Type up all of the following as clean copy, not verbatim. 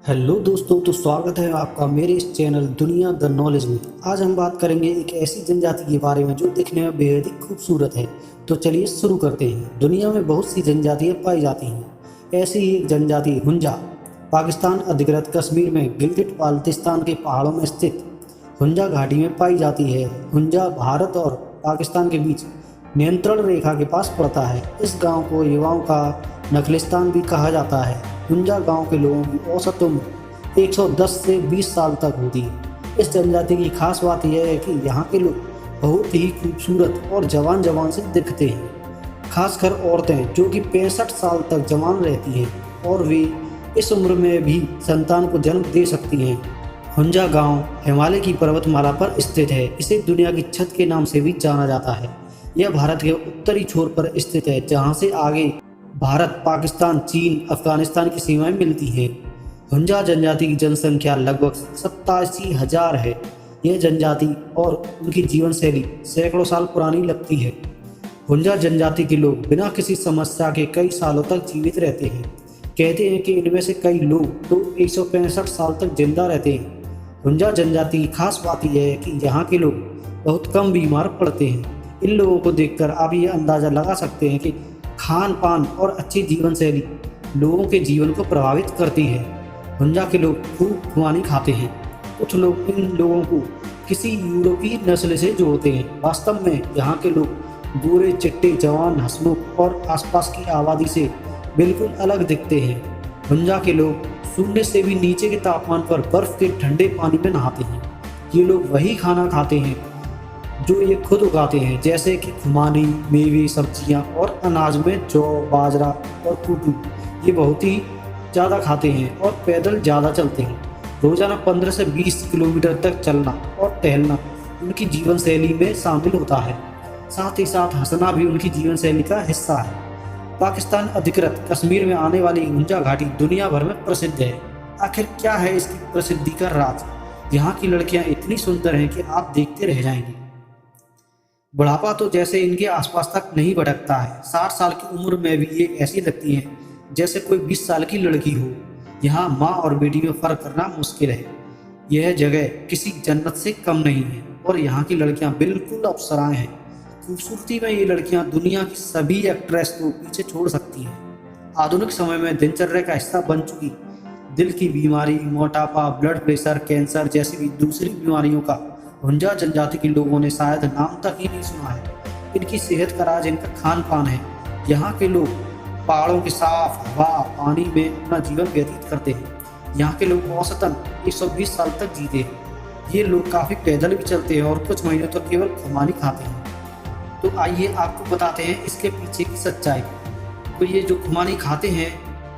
Hello दोस्तों, तो स्वागत है आपका मेरे इस चैनल दुनिया द नॉलेज में। आज हम बात करेंगे एक ऐसी जनजाति के बारे में जो दिखने में बेहद ही खूबसूरत है। तो चलिए शुरू करते हैं। दुनिया में बहुत सी जनजातियां पाई जाती हैं। ऐसी ही एक जनजाति हुंजा पाकिस्तान अधिकृत कश्मीर में गिलगिट बाल्टिस्तान के पहाड़ों में स्थित हुंजा घाटी में पाई जाती है। हुंजा भारत और पाकिस्तान के बीच नियंत्रण रेखा के पास पड़ता है। इस गांव को युवाओं का नखलिस्तान भी कहा जाता है। हुंजा गांव के लोगों की औसत उम्र 110 से 20 साल तक होती है। इस जनजाति की खास बात यह है कि यहाँ के लोग बहुत ही खूबसूरत और जवान जवान से दिखते हैं, खासकर औरतें जो कि 65 साल तक जवान रहती हैं और वे इस उम्र में भी संतान को जन्म दे सकती हैं। हुंजा गांव हिमालय की पर्वतमाला पर स्थित है। इसे दुनिया की छत के नाम से भी जाना जाता है। यह भारत के उत्तरी छोर पर स्थित है, जहां से आगे भारत, पाकिस्तान, चीन, अफगानिस्तान की सीमाएं मिलती हैं। हुंजा जनजाति की जनसंख्या लगभग 87,000 है। यह जनजाति और उनकी जीवन शैली सैकड़ों साल पुरानी लगती है। हुंजा जनजाति के लोग बिना किसी समस्या के कई सालों तक जीवित रहते हैं। कहते हैं कि इनमें से कई लोग तो 165 साल तक जिंदा रहते हैं। हुंजा जनजाति की खास बात यह है कि यहाँ के लोग बहुत कम बीमार पड़ते हैं। इन लोगों को देखकर आप ये अंदाज़ा लगा सकते हैं कि खान पान और अच्छी जीवन शैली लोगों के जीवन को प्रभावित करती है। हुंजा के लोग खूब खुमानी खाते हैं। कुछ लोग इन लोगों को किसी यूरोपीय नस्ल से जोड़ते हैं। वास्तव में यहाँ के लोग गोरे, चिट्टे, जवान, हंसमुख और आसपास की आबादी से बिल्कुल अलग दिखते हैं। हुंजा के लोग शून्य से भी नीचे के तापमान पर बर्फ के ठंडे पानी में नहाते हैं। ये लोग वही खाना खाते हैं जो ये खुद उगाते हैं, जैसे कि खुमानी, मेवे, सब्जियां और अनाज में जौ, बाजरा और कूटू। ये बहुत ही ज़्यादा खाते हैं और पैदल ज़्यादा चलते हैं। रोज़ाना 15 से 20 किलोमीटर तक चलना और टहलना उनकी जीवन शैली में शामिल होता है। साथ ही साथ हंसना भी उनकी जीवन शैली का हिस्सा है। पाकिस्तान अधिकृत कश्मीर में आने वाली हुंजा घाटी दुनिया भर में प्रसिद्ध है। आखिर क्या है इसकी प्रसिद्धि का राज? यहाँ की लड़कियाँ इतनी सुंदर हैं कि आप देखते रह जाएंगे। बुढ़ापा तो जैसे इनके आसपास तक नहीं भटकता है। 60 साल की उम्र में भी ये ऐसी लगती हैं जैसे कोई 20 साल की लड़की हो। यहाँ माँ और बेटी में फर्क करना मुश्किल है। यह जगह किसी जन्नत से कम नहीं है और यहाँ की लड़कियाँ बिल्कुल अप्सराएं हैं। खूबसूरती में ये लड़कियाँ दुनिया की सभी एक्ट्रेस को पीछे छोड़ सकती हैं। आधुनिक समय में दिनचर्या का हिस्सा बन चुकी दिल की बीमारी, मोटापा, ब्लड प्रेशर, कैंसर जैसी भी दूसरी बीमारियों का हुंजा जनजाति के लोगों ने शायद नाम तक ही नहीं सुना है। इनकी सेहत का राज इनका खान पान है। यहाँ के लोग पहाड़ों की साफ हवा, पानी में अपना जीवन व्यतीत करते हैं। यहाँ के लोग औसतन 120 साल तक जीते हैं। ये लोग काफ़ी पैदल भी चलते हैं और कुछ महीनों तक केवल खुमानी खाते हैं। तो आइए आपको बताते हैं इसके पीछे की सच्चाई। तो ये जो खुमानी खाते हैं,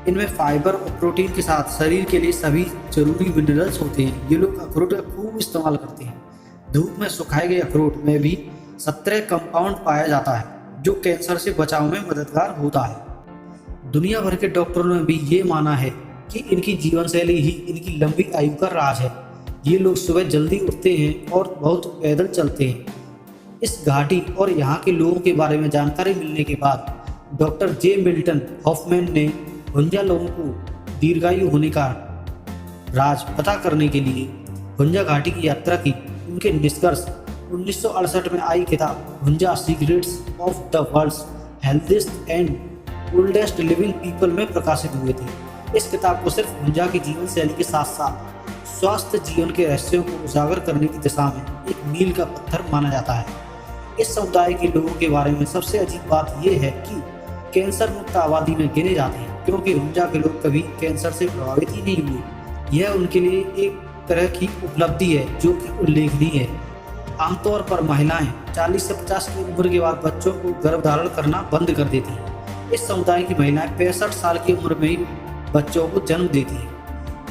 इनमें फाइबर और प्रोटीन के साथ शरीर के लिए सभी जरूरी मिनरल्स होते हैं। ये लोग अखरोट का खूब इस्तेमाल करते हैं। धूप में सुखाए गए अखरोट में भी 17 कंपाउंड पाया जाता है जो कैंसर से बचाव में मददगार होता है। दुनिया भर के डॉक्टरों ने भी ये माना है कि इनकी जीवन शैली ही इनकी लंबी आयु का राज है। ये लोग सुबह जल्दी उठते हैं और बहुत पैदल चलते हैं। इस घाटी और यहाँ के लोगों के बारे में जानकारी मिलने के बाद डॉक्टर जे मिल्टन हॉफमैन ने हुंजा लोगों को दीर्घायु होने का राज पता करने के लिए हुंजा घाटी की यात्रा की। उनके निष्कर्ष 1968 में आई किताब Hunza secrets of the world's healthiest and oldest living people में प्रकाशित हुए थे। इस किताब को सिर्फ हुंजा की जीवन शैली के साथ साथ स्वास्थ्य जीवन के रहस्यों को उजागर करने की दिशा में एक मील का पत्थर माना जाता है। इस समुदाय के लोगों के बारे में सबसे अजीब बात यह है कि कैंसर मुक्त आबादी में गिने जाते हैं, क्योंकि हुंजा के लोग कभी कैंसर से प्रभावित ही नहीं हुए। यह उनके लिए एक तरह की उपलब्धि है जो कि उल्लेखनीय है। आमतौर पर महिलाएं 40 से 50 की उम्र के बाद बच्चों को गर्भधारण करना बंद कर देती हैं। इस समुदाय की महिलाएं 65 साल की उम्र में ही बच्चों को जन्म देती हैं।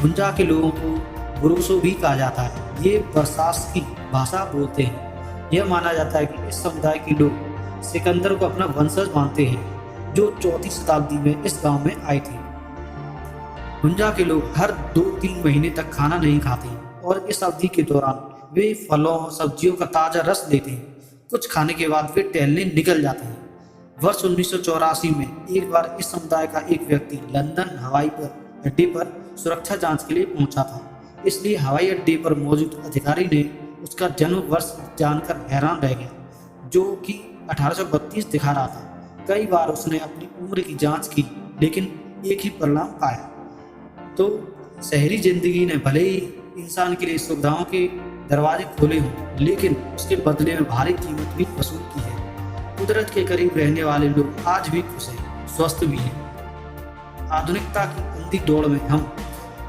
हुंजा के लोगों को बुरुसो भी कहा जाता है। ये बरसास की भाषा बोलते हैं। यह माना जाता है कि इस समुदाय के लोग सिकंदर को अपना वंशज मानते हैं, जो 4वीं शताब्दी में इस गांव में आए थे। हुंजा के लोग हर 2-3 महीने तक खाना नहीं खाते और इस अवधि के दौरान वे फलों, सब्जियों का ताज़ा रस लेते हैं। कुछ खाने के बाद वे टहलने निकल जाते हैं। वर्ष 1984 में एक बार इस समुदाय का एक व्यक्ति लंदन हवाई पर अड्डे पर सुरक्षा जांच के लिए पहुंचा था। इसलिए हवाई अड्डे पर मौजूद अधिकारी ने उसका जन्म वर्ष जानकर हैरान रह गया, जो कि 1832 दिखा रहा था। कई बार उसने अपनी उम्र की जांच की, लेकिन एक ही परिणाम पाया। तो शहरी जिंदगी ने भले ही इंसान के लिए सुविधाओं के दरवाजे खोले हों, लेकिन उसके बदले में भारी कीमत भी वसूल की है। कुदरत के करीब रहने वाले लोग आज भी खुश हैं, स्वस्थ भी हैं। आधुनिकता की अंधी दौड़ में हम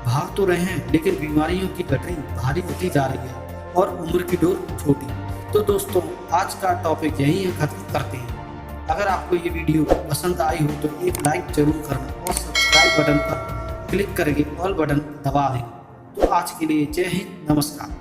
भाग तो रहे हैं, लेकिन बीमारियों की गठरी भारी होती जा रही है और उम्र की डोर छोटी। तो दोस्तों, आज का टॉपिक यहीं खत्म करते हैं। अगर आपको ये वीडियो पसंद आई हो तो एक लाइक जरूर करना और सब्सक्राइब बटन पर क्लिक करके ऑल बटन दबा दें। तो आज के लिए जय हिंद, नमस्कार।